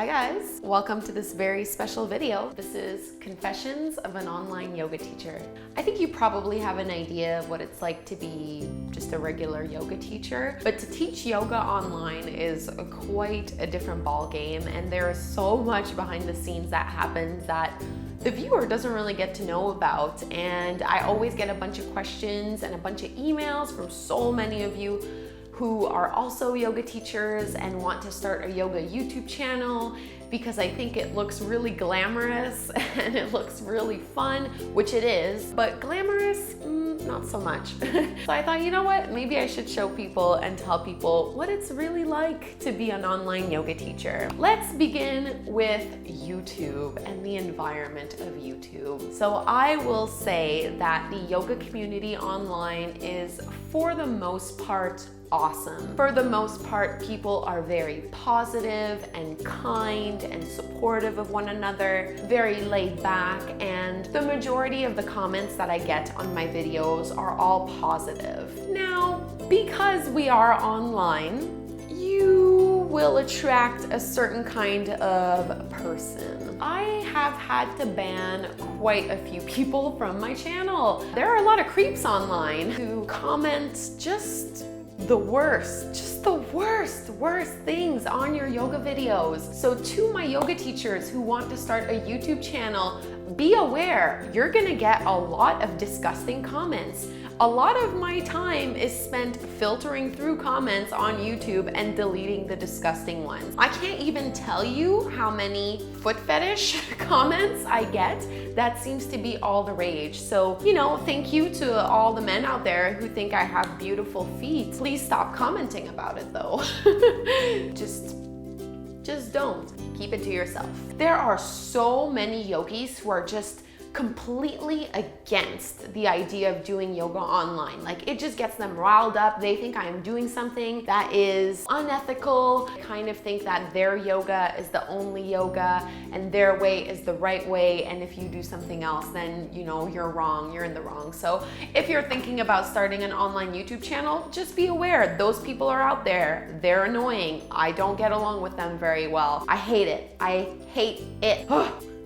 Hi guys, welcome to this very special video. This is Confessions of an Online Yoga Teacher. I think you probably have an idea of what it's like to be just a regular yoga teacher, but to teach yoga online is quite a different ball game, and there is so much behind the scenes that happens that the viewer doesn't really get to know about. And I always get a bunch of questions and a bunch of emails from so many of you who are also yoga teachers and want to start a yoga YouTube channel because I think it looks really glamorous and it looks really fun, which it is, but glamorous, not so much. So I thought, you know what, maybe I should show people and tell people what it's really like to be an online yoga teacher. Let's begin with YouTube and the environment of YouTube. So I will say that the yoga community online is, for the most part, awesome. For the most part, people are very positive and kind and supportive of one another, very laid back, and the majority of the comments that I get on my videos are all positive. Now, because we are online, you will attract a certain kind of person. I have had to ban quite a few people from my channel. There are a lot of creeps online who comment just the worst things on your yoga videos. So to my yoga teachers who want to start a YouTube channel, be aware, you're gonna get a lot of disgusting comments. A lot of my time is spent filtering through comments on YouTube and deleting the disgusting ones. I can't even tell you how many foot fetish comments I get. That seems to be all the rage. So, you know, thank you to all the men out there who think I have beautiful feet. Please stop commenting about it though. Just don't. Keep it to yourself. There are so many yogis who are just completely against the idea of doing yoga online. Like, it just gets them riled up. They think I am doing something that is unethical. They kind of think that their yoga is the only yoga and their way is the right way, and if you do something else, then you know you're wrong, you're in the wrong. So if you're thinking about starting an online YouTube channel, just be aware those people are out there. They're annoying. I don't get along with them very well. I hate it. I hate it.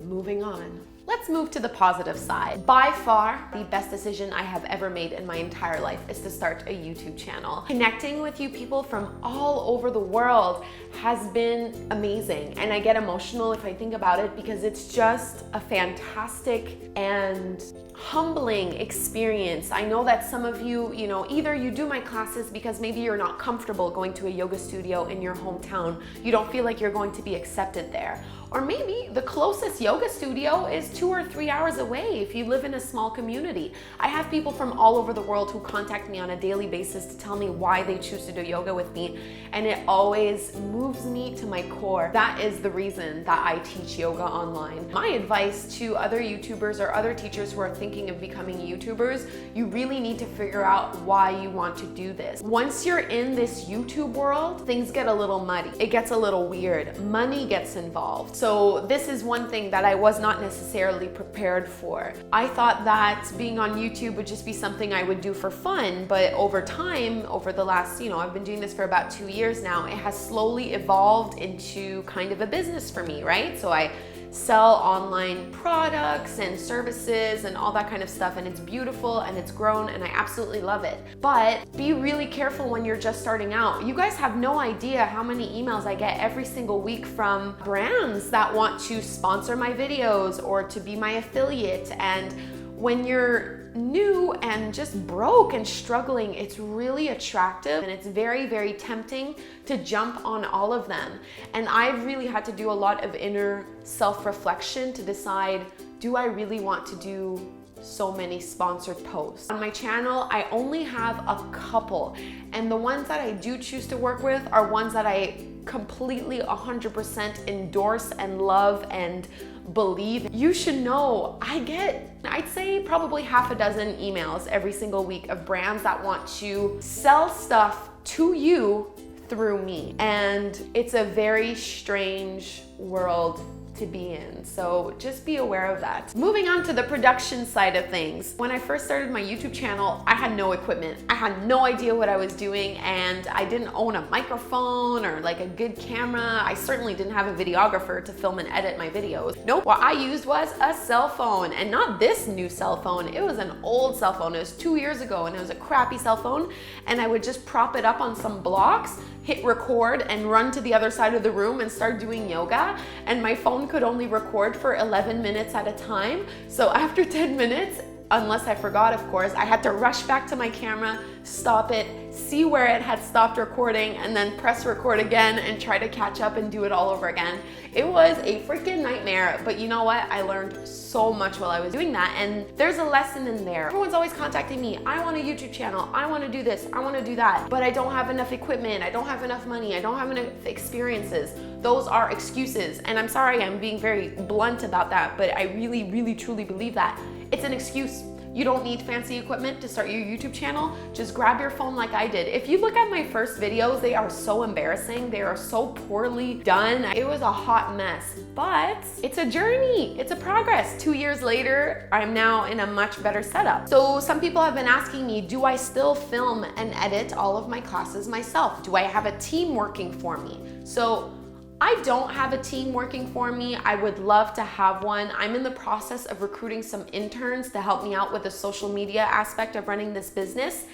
Moving on. Let's move to the positive side. By far, the best decision I have ever made in my entire life is to start a YouTube channel. Connecting with you people from all over the world has been amazing, and I get emotional if I think about it because it's just a fantastic and humbling experience. I know that some of you, either you do my classes because maybe you're not comfortable going to a yoga studio in your hometown. You don't feel like you're going to be accepted there. Or maybe the closest yoga studio is 2 or 3 hours away if you live in a small community. I have people from all over the world who contact me on a daily basis to tell me why they choose to do yoga with me, and it always moves me to my core. That is the reason that I teach yoga online. My advice to other YouTubers or other teachers who are thinking of becoming YouTubers, you really need to figure out why you want to do this. Once you're in this YouTube world, things get a little muddy. It gets a little weird. Money gets involved. So this is one thing that I was not necessarily prepared for. I thought that being on YouTube would just be something I would do for fun, but over time, over the last, I've been doing this for about 2 years now, it has slowly evolved into kind of a business for me, right? So I sell online products and services and all that kind of stuff, and it's beautiful and it's grown and I absolutely love it. But be really careful when you're just starting out. You guys have no idea how many emails I get every single week from brands that want to sponsor my videos or to be my affiliate, and when you're new and just broke and struggling, it's really attractive and it's very, very tempting to jump on all of them. And I've really had to do a lot of inner self-reflection to decide, do I really want to do so many sponsored posts? On my channel, I only have a couple, and the ones that I do choose to work with are ones that I completely 100% endorse and love and believe. You should know I get, I'd say probably half a dozen emails every single week of brands that want to sell stuff to you through me. And it's a very strange world to be in. So just be aware of that. Moving on to the production side of things. When I first started my YouTube channel, I had no equipment. I had no idea what I was doing, and I didn't own a microphone or like a good camera. I certainly didn't have a videographer to film and edit my videos. Nope, what I used was a cell phone, and not this new cell phone. It was an old cell phone. It was 2 years ago, and it was a crappy cell phone, and I would just prop it up on some blocks, hit record, and run to the other side of the room and start doing yoga. And my phone could only record for 11 minutes at a time. So after 10 minutes, unless I forgot, of course, I had to rush back to my camera, stop it, see where it had stopped recording, and then press record again and try to catch up and do it all over again. It was a freaking nightmare, but you know what? I learned so much while I was doing that, and there's a lesson in there. Everyone's always contacting me. I want a YouTube channel. I want to do this. I want to do that, but I don't have enough equipment. I don't have enough money. I don't have enough experiences. Those are excuses, and I'm sorry, I'm being very blunt about that, but I really, really, truly believe that. It's an excuse. You don't need fancy equipment to start your YouTube channel. Just grab your phone like I did. If you look at my first videos, they are so embarrassing. They are so poorly done. It was a hot mess, but it's a journey. It's a progress. 2 years later, I'm now in a much better setup. So some people have been asking me, do I still film and edit all of my classes myself? Do I have a team working for me? So I don't have a team working for me. I would love to have one. I'm in the process of recruiting some interns to help me out with the social media aspect of running this business.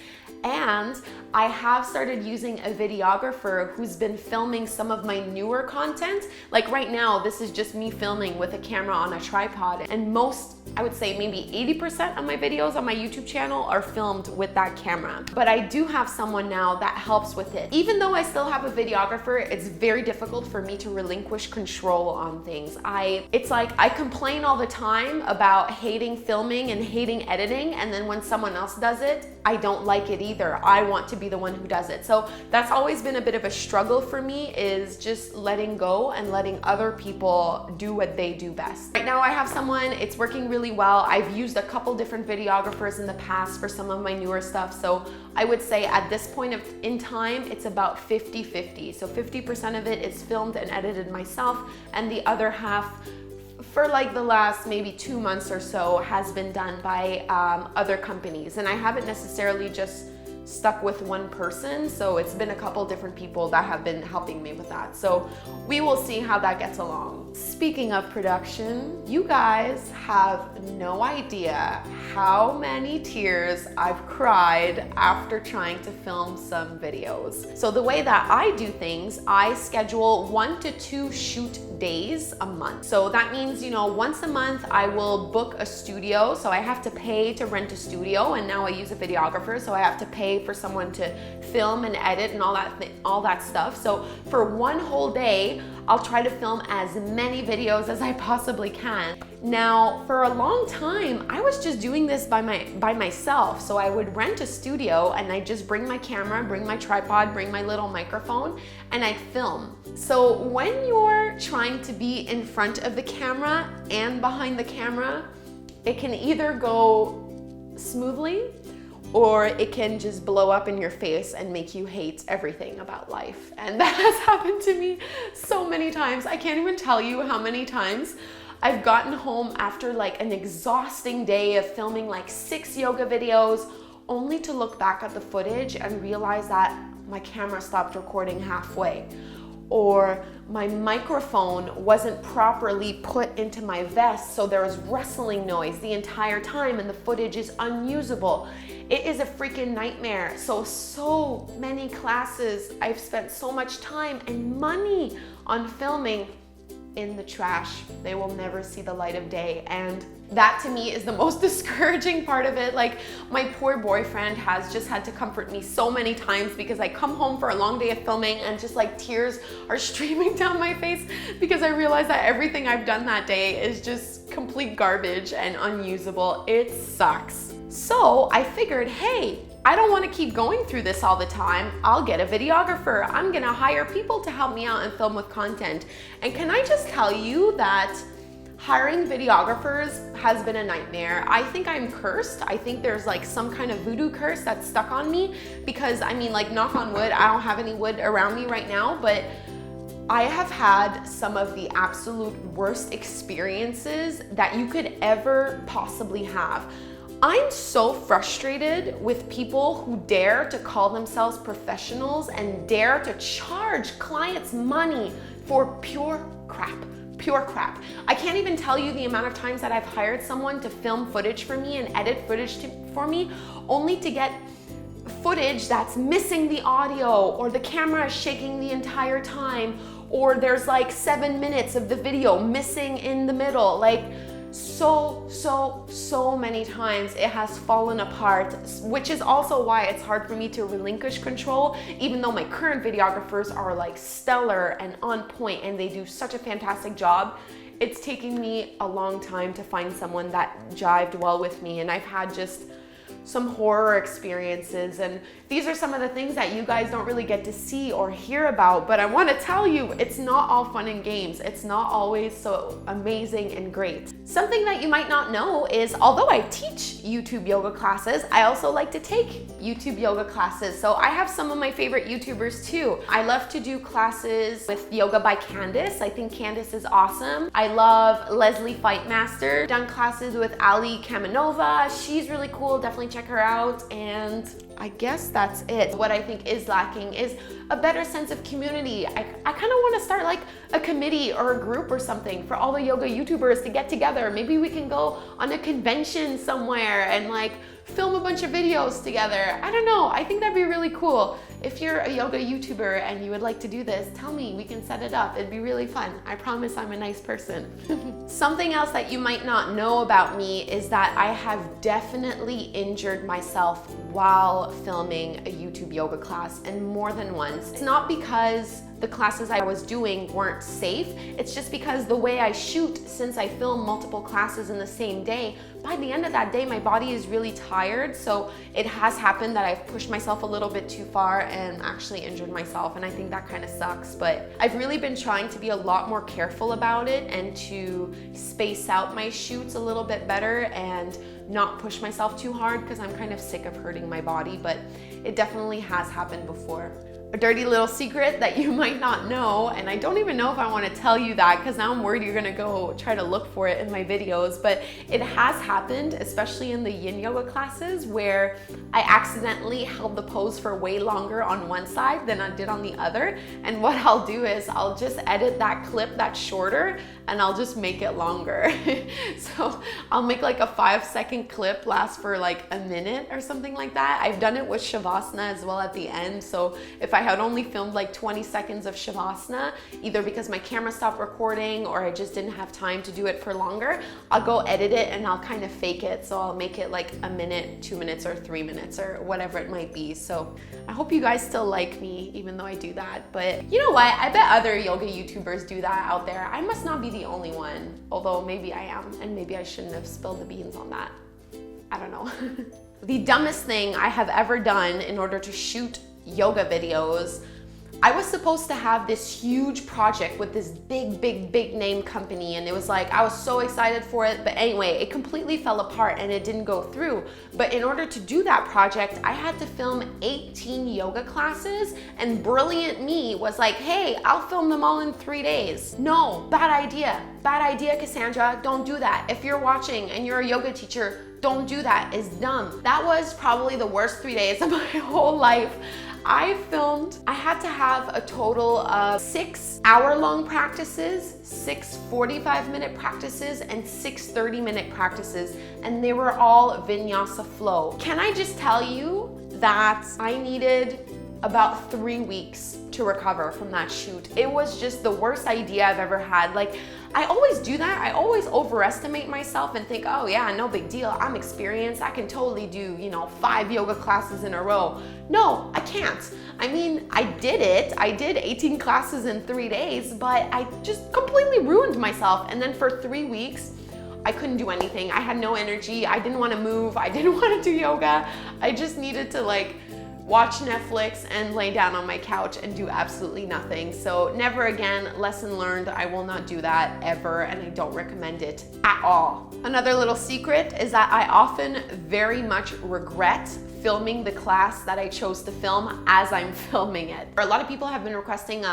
And I have started using a videographer who's been filming some of my newer content. Like right now, this is just me filming with a camera on a tripod. And most, I would say maybe 80% of my videos on my YouTube channel are filmed with that camera. But I do have someone now that helps with it. Even though I still have a videographer, it's very difficult for me to relinquish control on things. It's like I complain all the time about hating filming and hating editing, and then when someone else does it, I don't like it either. I want to be the one who does it. So that's always been a bit of a struggle for me, is just letting go and letting other people do what they do best. Right now I have someone, it's working really well. I've used a couple different videographers in the past for some of my newer stuff. So I would say at this point in time, it's about 50-50. So 50% of it is filmed and edited myself, and the other half, for like the last maybe 2 months or so, has been done by other companies. And I haven't necessarily just stuck with one person, so it's been a couple different people that have been helping me with that. So we will see how that gets along. Speaking of production, you guys have no idea how many tears I've cried after trying to film some videos. So the way that I do things, I schedule 1 to 2 shoot days a month. So that means, you know, once a month I will book a studio. So I have to pay to rent a studio, and now I use a videographer, so I have to pay for someone to film and edit and all that stuff. So for one whole day, I'll try to film as many videos as I possibly can. Now, for a long time, I was just doing this by myself. So I would rent a studio, and I'd just bring my camera, bring my tripod, bring my little microphone, and I'd film. So when you're trying to be in front of the camera and behind the camera, it can either go smoothly, or it can just blow up in your face and make you hate everything about life. And that has happened to me so many times. I can't even tell you how many times I've gotten home after like an exhausting day of filming like 6 yoga videos, only to look back at the footage and realize that my camera stopped recording halfway, or my microphone wasn't properly put into my vest, so there was rustling noise the entire time and the footage is unusable. It is a freaking nightmare. So many classes I've spent so much time and money on filming in the trash. They will never see the light of day, and that to me is the most discouraging part of it. Like, my poor boyfriend has just had to comfort me so many times because I come home for a long day of filming and just like tears are streaming down my face because I realize that everything I've done that day is just complete garbage and unusable. It sucks. So I figured, hey, I don't want to keep going through this all the time. I'll get a videographer. I'm gonna hire people to help me out and film with content. And can I just tell you that hiring videographers has been a nightmare. I think I'm cursed. I think there's like some kind of voodoo curse that's stuck on me, because I mean, like, knock on wood, I don't have any wood around me right now, but I have had some of the absolute worst experiences that you could ever possibly have. I'm so frustrated with people who dare to call themselves professionals and dare to charge clients money for pure crap. Pure crap. I can't even tell you the amount of times that I've hired someone to film footage for me and edit footage for me, only to get footage that's missing the audio, or the camera is shaking the entire time, or there's like 7 minutes of the video missing in the middle. Like, so many times it has fallen apart, which is also why it's hard for me to relinquish control, even though my current videographers are like stellar and on point and they do such a fantastic job. It's taking me a long time to find someone that jived well with me, and I've had just some horror experiences, and these are some of the things that you guys don't really get to see or hear about, but I want to tell you, it's not all fun and games. It's not always so amazing and great. Something that you might not know is, although I teach YouTube yoga classes, I also like to take YouTube yoga classes. So I have some of my favorite YouTubers too. I love to do classes with Yoga by Candice. I think Candice is awesome. I love Leslie Fightmaster. Done classes with Ali Kamanova. She's really cool. Definitely check her out. And I guess that's it. What I think is lacking is a better sense of community. I kind of want to start like a committee or a group or something for all the yoga YouTubers to get together. Maybe we can go on a convention somewhere and like film a bunch of videos together. I don't know. I think that'd be really cool. If you're a yoga YouTuber and you would like to do this, tell me, we can set it up. It'd be really fun. I promise I'm a nice person. Something else that you might not know about me is that I have definitely injured myself while filming a YouTube yoga class, and more than once. It's not because the classes I was doing weren't safe. It's just because the way I shoot, since I film multiple classes in the same day, by the end of that day, my body is really tired. So it has happened that I've pushed myself a little bit too far and actually injured myself. And I think that kind of sucks. But I've really been trying to be a lot more careful about it and to space out my shoots a little bit better and not push myself too hard, because I'm kind of sick of hurting my body, but it definitely has happened before. A dirty little secret that you might not know, and I don't even know if I want to tell you that because now I'm worried you're gonna go try to look for it in my videos, but it has happened, especially in the yin yoga classes, where I accidentally held the pose for way longer on one side than I did on the other. And what I'll do is I'll just edit that clip that's shorter and I'll just make it longer. So I'll make like a 5-second clip last for like a minute or something like that. I've done it with Shavasana as well at the end. So if I had only filmed like 20 seconds of Shavasana, either because my camera stopped recording or I just didn't have time to do it for longer, I'll go edit it and I'll kind of fake it. So I'll make it like a minute, 2 minutes, or 3 minutes, or whatever it might be. So I hope you guys still like me, even though I do that. But you know what? I bet other yoga YouTubers do that out there. I must not be the only one, although maybe I am, and maybe I shouldn't have spilled the beans on that. I don't know. The dumbest thing I have ever done in order to shoot yoga videos, I was supposed to have this huge project with this big name company, and it was like, I was so excited for it, but anyway, it completely fell apart and it didn't go through. But in order to do that project, I had to film 18 yoga classes, and brilliant me was like, hey, I'll film them all in 3 days. No, bad idea, Kassandra, don't do that. If you're watching and you're a yoga teacher, don't do that, it's dumb. That was probably the worst 3 days of my whole life. I had to have a total of 6 hour-long practices, 6 45-minute practices, and 6 30-minute practices, and they were all vinyasa flow. Can I just tell you that I needed about 3 weeks to recover from that shoot? It was just the worst idea I've ever had. Like, I always do that. I always overestimate myself and think, oh yeah, no big deal. I'm experienced. I can totally do, 5 yoga classes in a row. No, I can't. I mean, I did it. I did 18 classes in 3 days, but I just completely ruined myself. And then for 3 weeks, I couldn't do anything. I had no energy. I didn't want to move. I didn't want to do yoga. I just needed to watch Netflix and lay down on my couch and do absolutely nothing. So never again, lesson learned. I will not do that ever, and I don't recommend it at all. Another little secret is that I often very much regret filming the class that I chose to film as I'm filming it. A lot of people have been requesting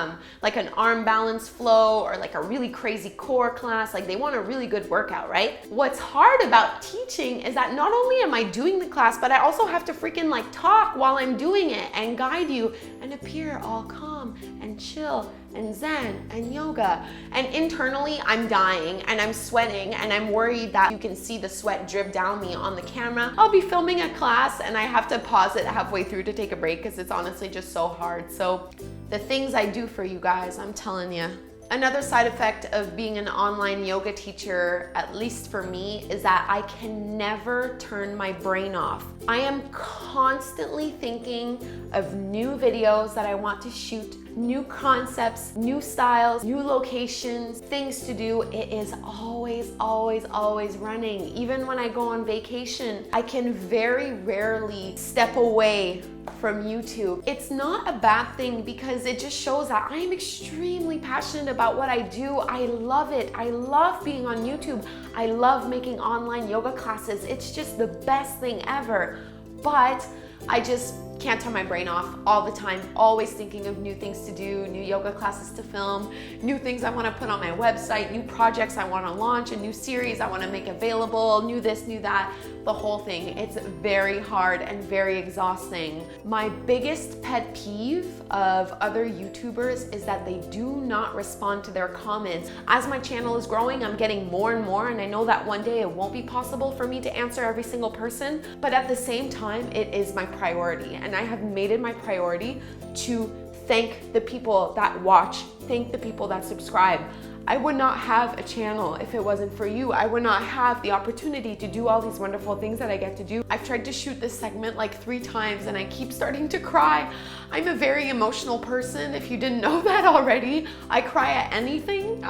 like an arm balance flow or like a really crazy core class. Like they want a really good workout, right? What's hard about teaching is that not only am I doing the class, but I also have to freaking like talk while I'm doing it and guide you and appear all calm and chill and zen and yoga. And internally I'm dying and I'm sweating and I'm worried that you can see the sweat drip down me on the camera. I'll be filming a class and I have to pause it halfway through to take a break because it's honestly just so hard. So the things I do for you guys, I'm telling you. Another side effect of being an online yoga teacher, at least for me, is that I can never turn my brain off. I am constantly thinking of new videos that I want to shoot, new concepts, new styles, new locations, things to do. It is always, always, always running. Even when I go on vacation, I can very rarely step away from YouTube. It's not a bad thing because it just shows that I am extremely passionate about what I do. I love it. I love being on YouTube. I love making online yoga classes. It's just the best thing ever. But I just can't turn my brain off all the time, always thinking of new things to do, new yoga classes to film, new things I want to put on my website, new projects I want to launch, a new series I want to make available, new this, new that, the whole thing. It's very hard and very exhausting. My biggest pet peeve of other YouTubers is that they do not respond to their comments. As my channel is growing, I'm getting more and more, and I know that one day it won't be possible for me to answer every single person, but at the same time, it is my priority. And I have made it my priority to thank the people that watch, thank the people that subscribe. I would not have a channel if it wasn't for you. I would not have the opportunity to do all these wonderful things that I get to do. I've tried to shoot this segment like 3 times and I keep starting to cry. I'm a very emotional person, if you didn't know that already. I cry at anything,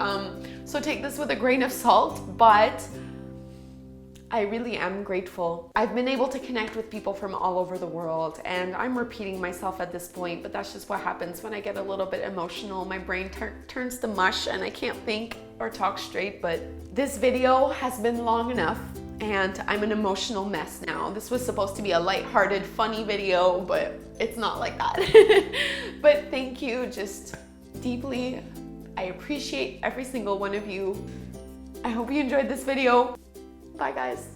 so take this with a grain of salt, but I really am grateful. I've been able to connect with people from all over the world, and I'm repeating myself at this point, but that's just what happens when I get a little bit emotional. My brain turns to mush and I can't think or talk straight, but this video has been long enough and I'm an emotional mess now. This was supposed to be a lighthearted, funny video, but it's not like that. But thank you, just deeply. I appreciate every single one of you. I hope you enjoyed this video. Bye guys.